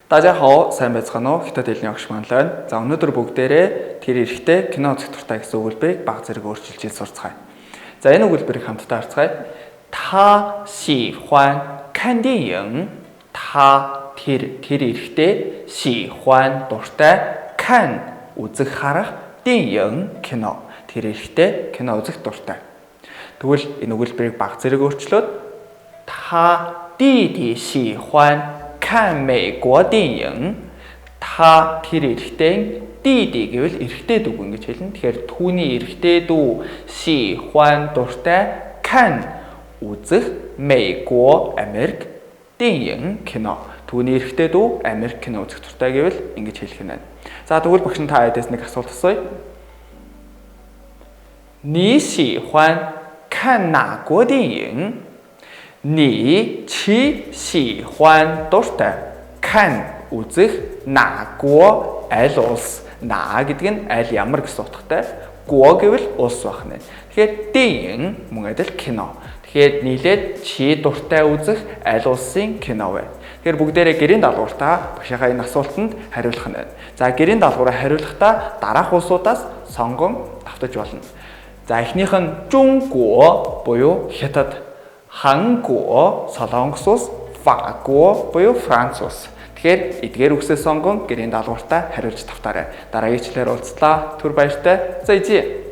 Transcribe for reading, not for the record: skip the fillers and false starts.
大家好, сайн байцгаана уу? Хятад хэлний огш маань байна. За өнөөдөр бүгдээрээ тэр эрэхтэй кино үзэх дуртай гэсэн өгүүлбэрийг баг зэрэг өөрчилж сурцгаая. За энэ өгүүлбэрийг хамтдаа харцгаая. Та喜欢看电影. Та тэр эрэхтэй喜欢дуртай看үзэх харах 电影 кино. Тэр эрэхтэй кино үзэх дуртай. Тэгвэл энэ өгүүлбэрийг баг зэрэг өөрчлөөд та弟弟喜欢看美国电影. Та тэр эрэхтэй弟弟гэвэл эрэхтэй дүү ингэж хэлнэ. Тэгэхээр түүний эрэхтэй дүү喜欢дуртай看үзэх 美国 Америк 电影 кино. Түүний эрэхтэй дүү Америк кино үзэх дуртай гэвэл ингэж хэлэх нь байна. За тэгвэл багш та айдас нэг асуулт асууя. 你喜欢看哪国电影? 你喜欢 дуртай看үзэх 哪国 аль улс. На гэдэг нь аль ямар гэсэн утгатай. Гуо гэвэл улс байх нь. Тэгэхээр 电影 мөн адил кино. Тэгэхээр нийлээд чи дуртай үзэх аль улсын кино вэ? Тэгэхээр бүгдээрээ гэрийн даалгавартаа багшийнхаа энэ асуултанд хариулах нь байна. За гэрийн даалгавраа хариулахдаа дараах улсуудаас сонгон давтаж болно. За эхнийх нь 中国 буюу Хятад, 韩国 Солонгос улс, 法国 буюу Франц улс. Тэгэхээр эдгээр үгсээс сонгон гэрийн даалгавартаа хариулж тавтаарай. Дараагийн хичээлээр уулзлаа. Түр баяртай. За ижээ.